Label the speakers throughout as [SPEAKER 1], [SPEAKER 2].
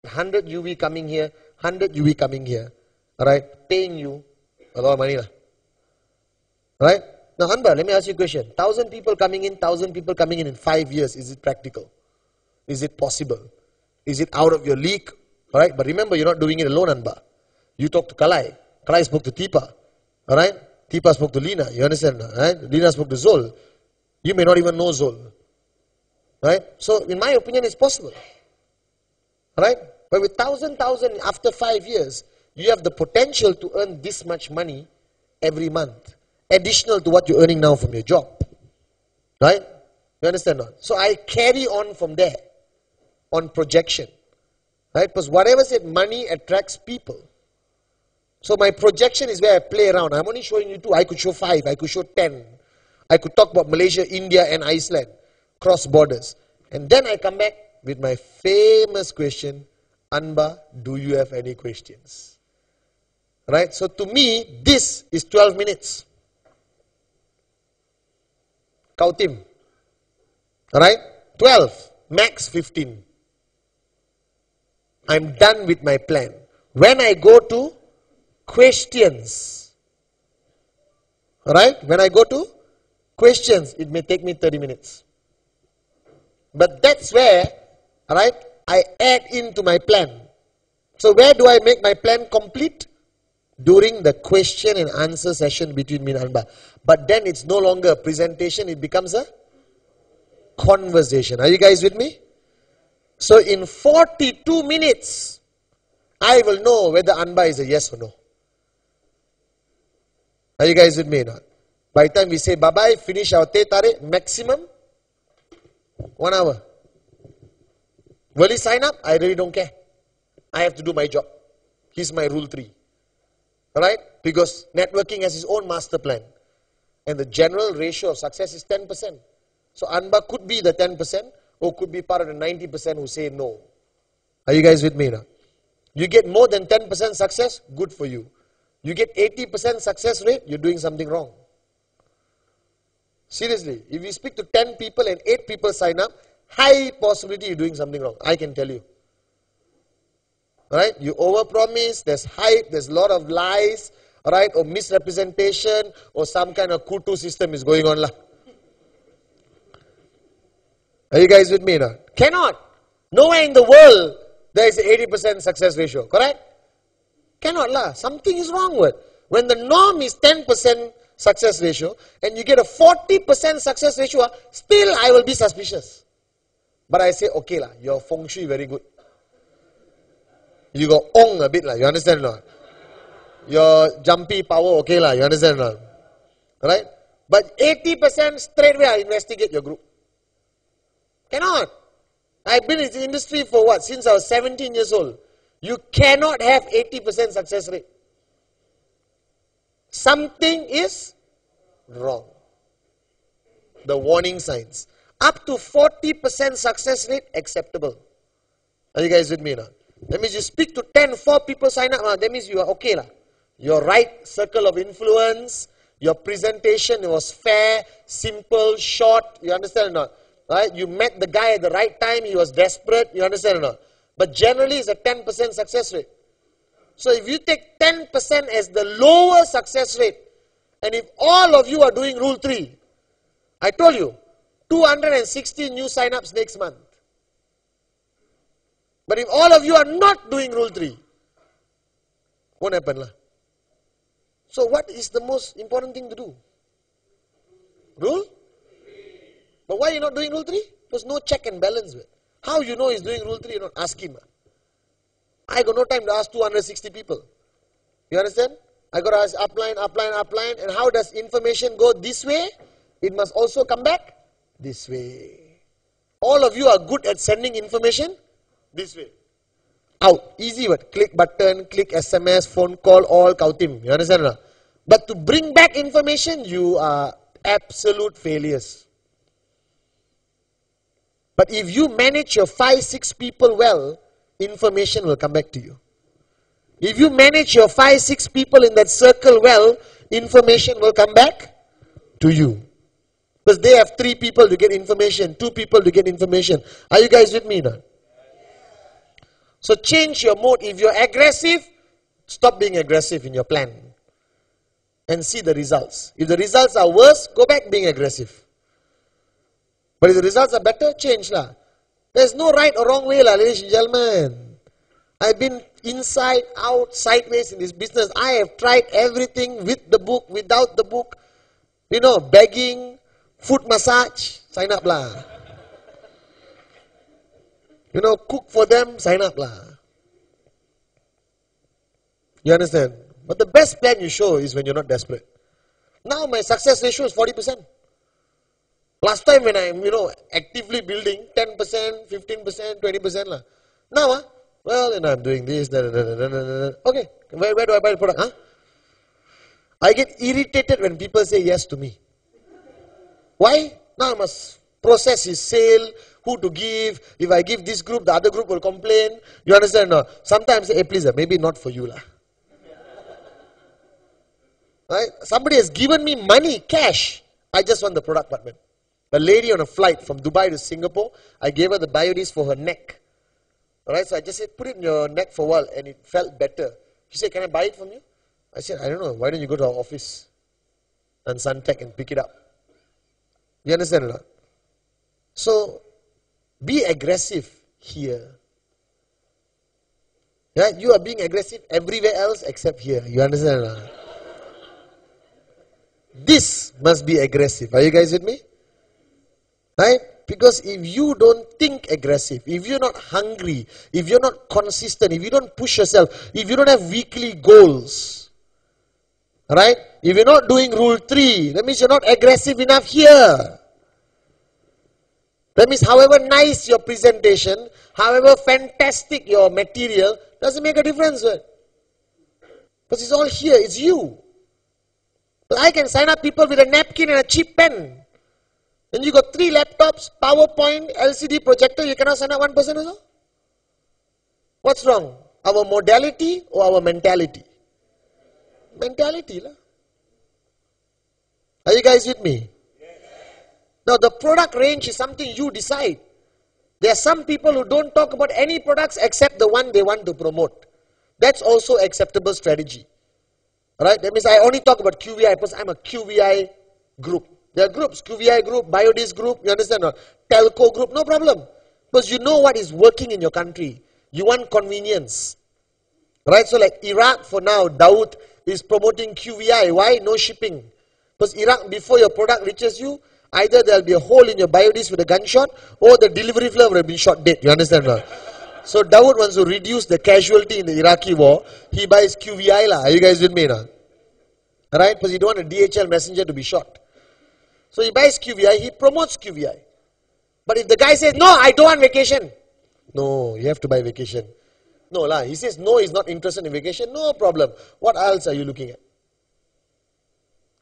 [SPEAKER 1] 100 UV coming here, 100 UV coming here, alright, paying you a lot of money. Right? Now, Anba, let me ask you a question. 1,000 people coming in, 1,000 people coming in 5 years, is it practical? Is it possible? Is it out of your league? Alright, but remember, you're not doing it alone, Anba. You talk to Kalai. Kalai spoke to Tipa. Alright? Tipa spoke to Lina. You understand? Right? Lina spoke to Zol. You may not even know Zol. Right? So, in my opinion, it's possible. Right? But with 1,000 after 5 years, you have the potential to earn this much money every month. Additional to what you're earning now from your job. Right? You understand? So I carry on from there. On projection. Right? Because whatever said, money attracts people. So my projection is where I play around. I'm only showing you 2. I could show 5. I could show 10. I could talk about Malaysia, India and Iceland. Cross borders. And then I come back with my famous question. Anba, do you have any questions? Right? So to me, this is 12 minutes. Kautim. Alright? 12. Max 15. I'm done with my plan. When I go to questions. Alright? When I go to questions, it may take me 30 minutes. But that's where, alright, I add into my plan. So where do I make my plan complete? During the question and answer session between me and Anba. But then it's no longer a presentation, it becomes a conversation. Are you guys with me? So in 42 minutes, I will know whether Anba is a yes or no. Are you guys with me now? By the time we say bye-bye, finish our teh tarik, maximum 1 hour. Will he sign up? I really don't care. I have to do my job. Here's my rule 3. Alright? Because networking has its own master plan. And the general ratio of success is 10%. So Anba could be the 10% or could be part of the 90% who say no. Are you guys with me now? You get more than 10% success, good for you. You get 80% success rate, you're doing something wrong. Seriously, if you speak to 10 people and 8 people sign up, high possibility you're doing something wrong. I can tell you. Alright, you overpromise, there's hype, there's a lot of lies, alright, or misrepresentation, or some kind of kutu system is going on. Are you guys with me now? Cannot. Nowhere in the world there is an 80% success ratio, correct? Cannot lah. Something is wrong with. When the norm is 10% success ratio, and you get a 40% success ratio, still I will be suspicious. But I say, okay lah, your feng shui very good. You got ong a bit lah, you understand or not? Your jumpy power, okay lah, you understand or not? Right? But 80% straight away I investigate your group. Cannot. I've been in the industry for what? Since I was 17 years old. You cannot have 80% success rate. Something is wrong. The warning signs. Up to 40% success rate, acceptable. Are you guys with me now? That means you speak to 10, 4 people sign up, that means you are okay lah. Your right circle of influence, your presentation was fair, simple, short, you understand or not? Right? You met the guy at the right time, he was desperate, you understand or not? But generally it's a 10% success rate. So if you take 10% as the lower success rate, and if all of you are doing rule 3, I told you, 260 new sign-ups next month. But if all of you are not doing rule 3, won't happen lah. So what is the most important thing to do? Rule? But why are you not doing rule 3? There's no check and balance with. How you know he's doing rule 3? You don't ask him. I got no time to ask 260 people. You understand? I got to ask upline, and how does information go this way? It must also come back this way. All of you are good at sending information this way. Out. Easy word. Click button, click SMS, phone call, all kautim. You understand or not? But to bring back information, you are absolute failures. But if you manage your 5, 6 people well, information will come back to you. If you manage your 5, 6 people in that circle well, information will come back to you. Because they have 3 people to get information, 2 people to get information. Are you guys with me now? So change your mode. If you're aggressive, stop being aggressive in your plan. And see the results. If the results are worse, go back being aggressive. But if the results are better, change lah. There's no right or wrong way lah, ladies and gentlemen. I've been inside, out, sideways in this business. I have tried everything with the book, without the book. You know, begging, foot massage, sign up lah. You know, cook for them, sign up lah. You understand? But the best plan you show is when you're not desperate. Now my success ratio is 40%. Last time when I'm, actively building, 10%, 15%, 20% lah. Now, well, I'm doing this, okay, where do I buy the product? Huh? I get irritated when people say yes to me. Why? Now I must process his sale, who to give. If I give this group, the other group will complain. You understand? No? Sometimes say, hey, please, maybe not for you lah. Right? Somebody has given me money, cash. I just want the product department. A lady on a flight from Dubai to Singapore, I gave her the biodies for her neck. Alright, so I just said, put it in your neck for a while, and it felt better. She said, can I buy it from you? I said, I don't know, why don't you go to our office and Suntech and pick it up? You understand or not? So, be aggressive here. Yeah, you are being aggressive everywhere else except here. You understand or not? This must be aggressive. Are you guys with me? Right? Because if you don't think aggressive, if you're not hungry, if you're not consistent, if you don't push yourself, if you don't have weekly goals, right? If you're not doing rule 3, that means you're not aggressive enough here. That means however nice your presentation, however fantastic your material, doesn't make a difference. Right? Because it's all here, it's you. But I can sign up people with a napkin and a cheap pen. Then you got 3 laptops, PowerPoint, LCD projector, you cannot sign up one person also? What's wrong? Our modality or our mentality? Mentality lah. Are you guys with me? Yes. Now the product range is something you decide. There are some people who don't talk about any products except the one they want to promote. That's also acceptable strategy. Right? That means I only talk about QVI because I'm a QVI group. There are groups, QVI group, Biodies group, you understand? Telco group, no problem. Because you know what is working in your country. You want convenience. Right? So like Iraq for now, Dawood is promoting QVI. Why? No shipping. Because Iraq, before your product reaches you, either there will be a hole in your Biodies with a gunshot, or the delivery flight will have been shot dead. You understand? So Dawood wants to reduce the casualty in the Iraqi war. He buys QVI lah. Are you guys with me now? Right? Because you don't want a DHL messenger to be shot. So he buys QVI, he promotes QVI. But if the guy says, no, I don't want vacation. No, you have to buy vacation. No lah. He says, no, he's not interested in vacation. No problem. What else are you looking at?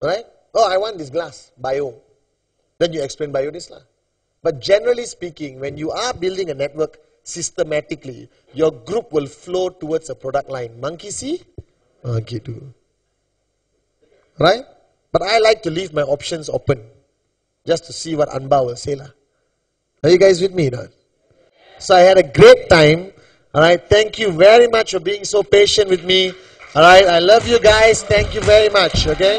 [SPEAKER 1] Right? Oh, I want this glass, bio. Then you explain bio this lah. But generally speaking, when you are building a network systematically, your group will flow towards a product line. Monkey see? Monkey do. Right? But I like to leave my options open. Just to see what Anba will say lah. Are you guys with me now? So I had a great time. Alright, thank you very much for being so patient with me. Alright, I love you guys. Thank you very much. Okay?